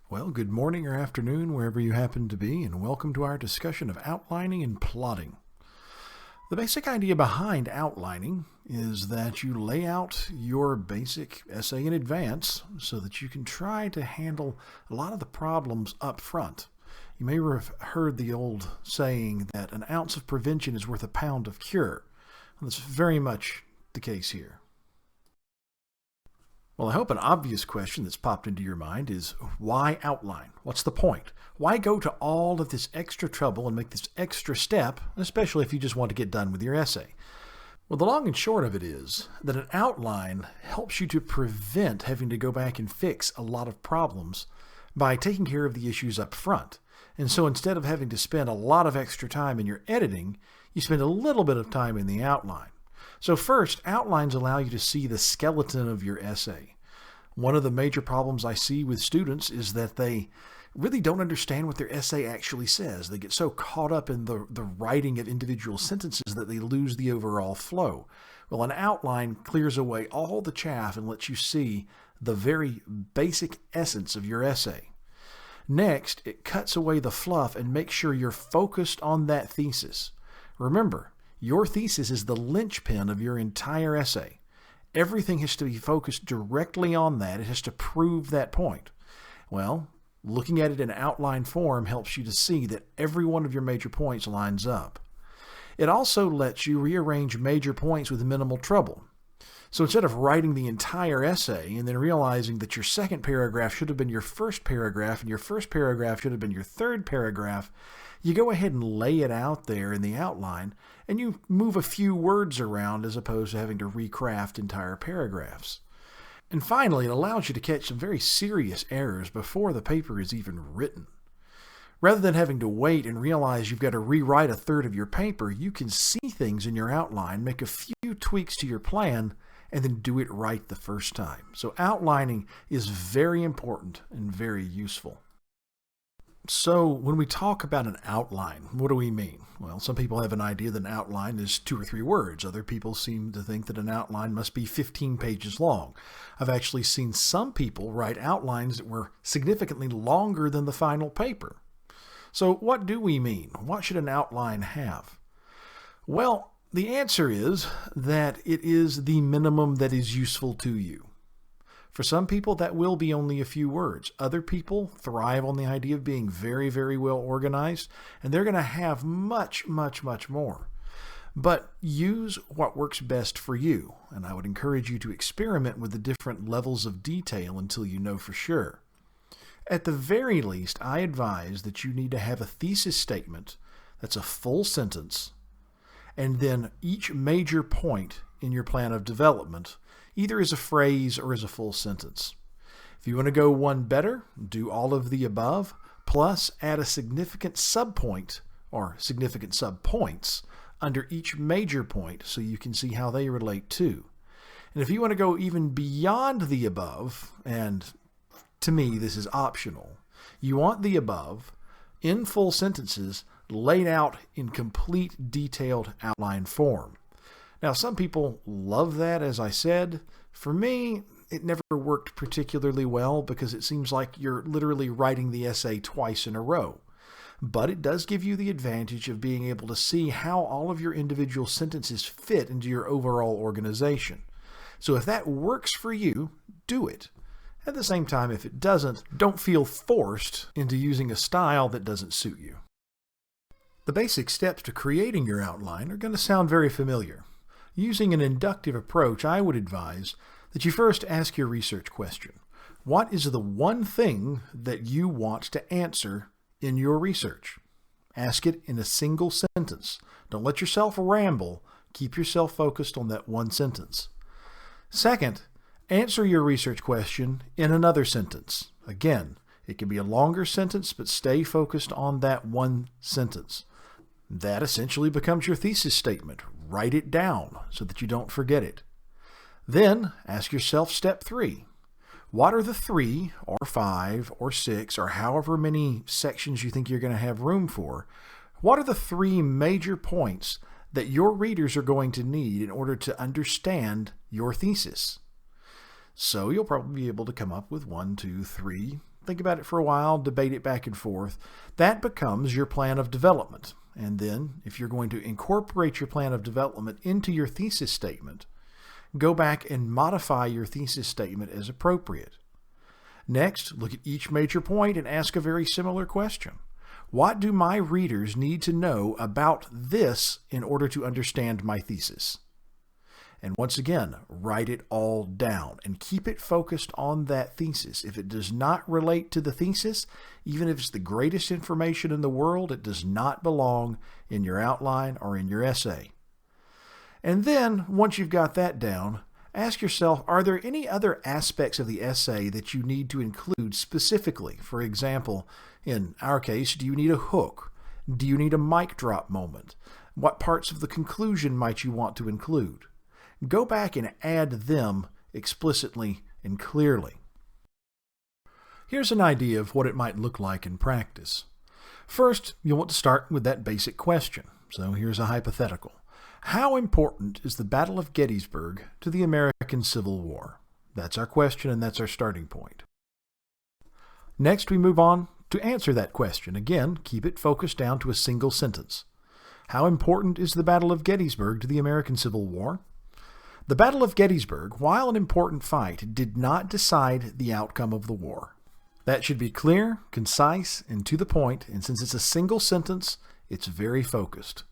Well, good morning or afternoon, wherever you happen to be, and welcome to our discussion of outlining and plotting. The basic idea behind outlining is that you lay out your basic essay in advance so that you can try to handle a lot of the problems up front. You may have heard the old saying that an ounce of prevention is worth a pound of cure. Well, that's very much the case here. Well, I hope an obvious question that's popped into your mind is, why outline? What's the point? Why go to all of this extra trouble and make this extra step, especially if you just want to get done with your essay? Well, the long and short of it is that an outline helps you to prevent having to go back and fix a lot of problems by taking care of the issues up front. And so instead of having to spend a lot of extra time in your editing, you spend a little bit of time in the outline. So first, outlines allow you to see the skeleton of your essay. One of the major problems I see with students is that they really don't understand what their essay actually says. They get so caught up in the writing of individual sentences that they lose the overall flow. Well, an outline clears away all the chaff and lets you see the very basic essence of your essay. Next, it cuts away the fluff and makes sure you're focused on that thesis. Remember, your thesis is the linchpin of your entire essay. Everything has to be focused directly on that. It has to prove that point. Well, looking at it in outline form helps you to see that every one of your major points lines up. It also lets you rearrange major points with minimal trouble. So instead of writing the entire essay and then realizing that your second paragraph should have been your first paragraph and your first paragraph should have been your third paragraph, you go ahead and lay it out there in the outline and you move a few words around as opposed to having to recraft entire paragraphs. And finally, it allows you to catch some very serious errors before the paper is even written. Rather than having to wait and realize you've got to rewrite a third of your paper, you can see things in your outline, make a few tweaks to your plan, and then do it right the first time. So outlining is very important and very useful. So when we talk about an outline, what do we mean? Well, some people have an idea that an outline is 2 or 3 words. Other people seem to think that an outline must be 15 pages long. I've actually seen some people write outlines that were significantly longer than the final paper. So what do we mean? What should an outline have? Well, the answer is that it is the minimum that is useful to you. For some people, that will be only a few words. Other people thrive on the idea of being very, very well organized, and they're going to have much, much, much more. But use what works best for you, and I would encourage you to experiment with the different levels of detail until you know for sure. At the very least, I advise that you need to have a thesis statement that's a full sentence, and then each major point in your plan of development either as a phrase or as a full sentence. If you want to go one better, do all of the above, plus add a significant subpoint or significant subpoints under each major point so you can see how they relate too. And if you want to go even beyond the above, and to me this is optional, you want the above in full sentences laid out in complete detailed outline form. Now, some people love that, as I said. For me, it never worked particularly well because it seems like you're literally writing the essay twice in a row. But it does give you the advantage of being able to see how all of your individual sentences fit into your overall organization. So if that works for you, do it. At the same time, if it doesn't, don't feel forced into using a style that doesn't suit you. The basic steps to creating your outline are going to sound very familiar. Using an inductive approach, I would advise that you first ask your research question. What is the one thing that you want to answer in your research? Ask it in a single sentence. Don't let yourself ramble. Keep yourself focused on that one sentence. Second, answer your research question in another sentence. Again, it can be a longer sentence, but stay focused on that one sentence. That essentially becomes your thesis statement. Write it down so that you don't forget it. Then ask yourself step 3. What are the 3 or 5 or 6 or however many sections you think you're going to have room for? What are the 3 major points that your readers are going to need in order to understand your thesis? So you'll probably be able to come up with 1, 2, 3 think about it for a while, debate it back and forth. That becomes your plan of development. And then, if you're going to incorporate your plan of development into your thesis statement, go back and modify your thesis statement as appropriate. Next, look at each major point and ask a very similar question. What do my readers need to know about this in order to understand my thesis? And once again, write it all down and keep it focused on that thesis. If it does not relate to the thesis, even if it's the greatest information in the world, it does not belong in your outline or in your essay. And then, once you've got that down, ask yourself, are there any other aspects of the essay that you need to include specifically? For example, in our case, do you need a hook? Do you need a mic drop moment? What parts of the conclusion might you want to include? Go back and add them explicitly and clearly. Here's an idea of what it might look like in practice. First, you'll want to start with that basic question. So here's a hypothetical. How important is the Battle of Gettysburg to the American Civil War? That's our question and that's our starting point. Next, we move on to answer that question. Again, keep it focused down to a single sentence. How important is the Battle of Gettysburg to the American Civil War? The Battle of Gettysburg, while an important fight, did not decide the outcome of the war. That should be clear, concise, and to the point, and since it's a single sentence, it's very focused.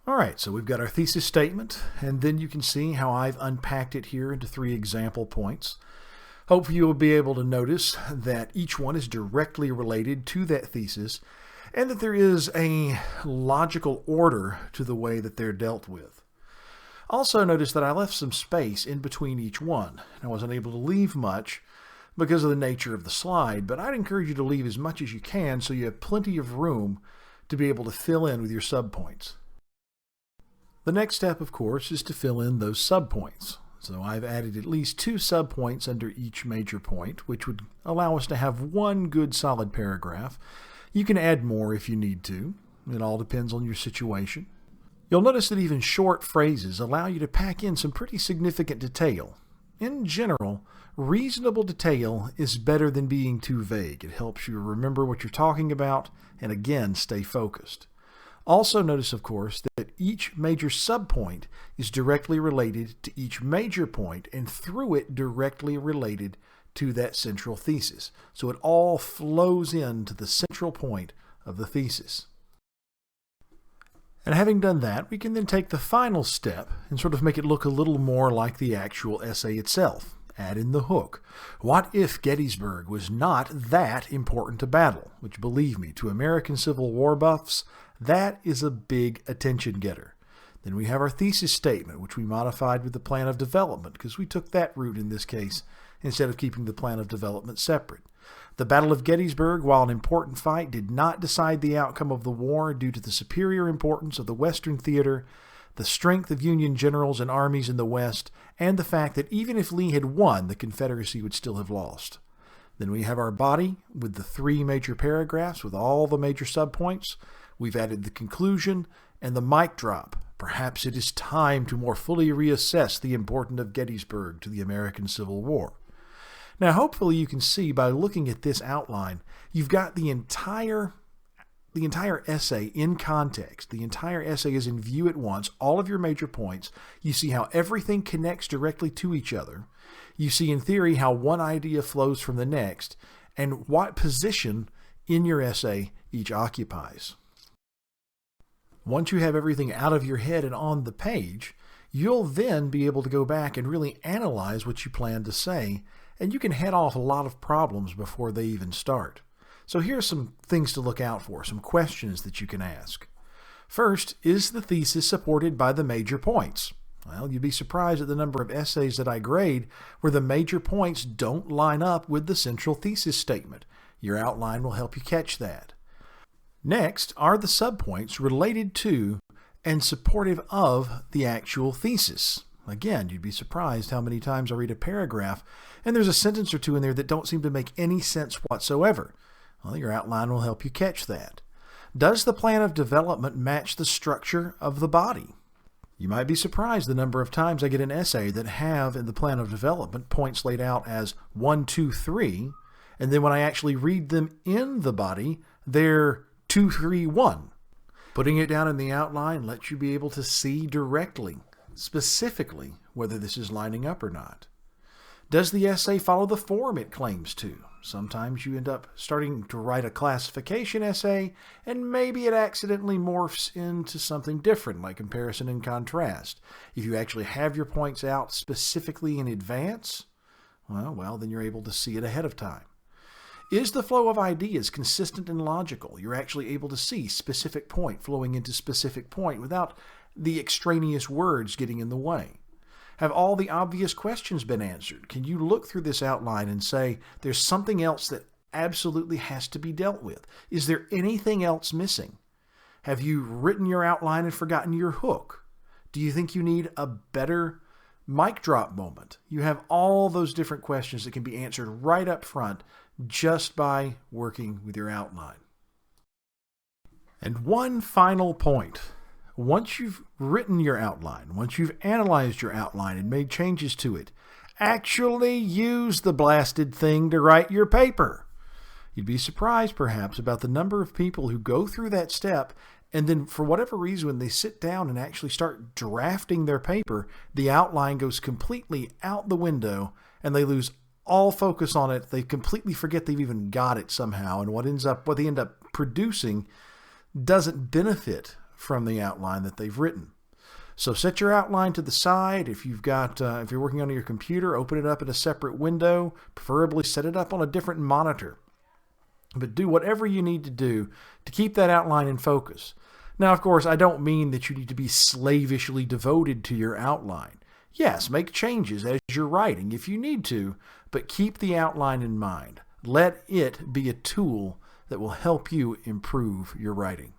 All right, so we've got our thesis statement, and then you can see how I've unpacked it here into 3 example points. Hopefully you'll be able to notice that each one is directly related to that thesis, and that there is a logical order to the way that they're dealt with. Also notice that I left some space in between each one. I wasn't able to leave much because of the nature of the slide, but I'd encourage you to leave as much as you can so you have plenty of room to be able to fill in with your subpoints. The next step, of course, is to fill in those subpoints. So I've added at least 2 subpoints under each major point, which would allow us to have one good solid paragraph. You can add more if you need to. It all depends on your situation. You'll notice that even short phrases allow you to pack in some pretty significant detail. In general, reasonable detail is better than being too vague. It helps you remember what you're talking about and again stay focused. Also notice, of course, that each major subpoint is directly related to each major point and through it directly related to that central thesis. So it all flows into the central point of the thesis. And having done that, we can then take the final step and sort of make it look a little more like the actual essay itself. Add in the hook. What if Gettysburg was not that important a battle? Which, believe me, to American Civil War buffs, that is a big attention getter. Then we have our thesis statement, which we modified with the plan of development because we took that route in this case instead of keeping the plan of development separate. The Battle of Gettysburg, while an important fight, did not decide the outcome of the war due to the superior importance of the Western theater, the strength of Union generals and armies in the West, and the fact that even if Lee had won, the Confederacy would still have lost. Then we have our body with the 3 major paragraphs with all the major subpoints. We've added the conclusion and the mic drop. Perhaps it is time to more fully reassess the importance of Gettysburg to the American Civil War. Now, hopefully you can see by looking at this outline, you've got the entire essay in context. The entire essay is in view at once, all of your major points. You see how everything connects directly to each other. You see in theory how one idea flows from the next and what position in your essay each occupies. Once you have everything out of your head and on the page, you'll then be able to go back and really analyze what you plan to say, and you can head off a lot of problems before they even start. So here are some things to look out for, some questions that you can ask. First, is the thesis supported by the major points? Well, you'd be surprised at the number of essays that I grade where the major points don't line up with the central thesis statement. Your outline will help you catch that. Next, are the subpoints related to and supportive of the actual thesis? Again, you'd be surprised how many times I read a paragraph and there's a sentence or two in there that don't seem to make any sense whatsoever. Well, your outline will help you catch that. Does the plan of development match the structure of the body? You might be surprised the number of times I get an essay that have in the plan of development points laid out as 1, 2, 3, And then when I actually read them in the body, they're 2, 3, 1. Putting it down in the outline lets you be able to see directly, specifically, whether this is lining up or not. Does the essay follow the form it claims to? Sometimes you end up starting to write a classification essay, and maybe it accidentally morphs into something different, like comparison and contrast. If you actually have your points out specifically in advance, well, then you're able to see it ahead of time. Is the flow of ideas consistent and logical? You're actually able to see specific point flowing into specific point without the extraneous words getting in the way. Have all the obvious questions been answered? Can you look through this outline and say, there's something else that absolutely has to be dealt with? Is there anything else missing? Have you written your outline and forgotten your hook? Do you think you need a better mic drop moment? You have all those different questions that can be answered right up front just by working with your outline. And one final point. Once you've written your outline, once you've analyzed your outline and made changes to it, actually use the blasted thing to write your paper. You'd be surprised, perhaps, about the number of people who go through that step and then, for whatever reason, when they sit down and actually start drafting their paper, the outline goes completely out the window and they lose all focus on it. They completely forget they've even got it somehow, and what they end up producing doesn't benefit from the outline that they've written. So set your outline to the side. If you're working on your computer, open it up in a separate window. Preferably set it up on a different monitor. But do whatever you need to do to keep that outline in focus. Now, of course, I don't mean that you need to be slavishly devoted to your outline. Yes, make changes as you're writing if you need to, but keep the outline in mind. Let it be a tool that will help you improve your writing.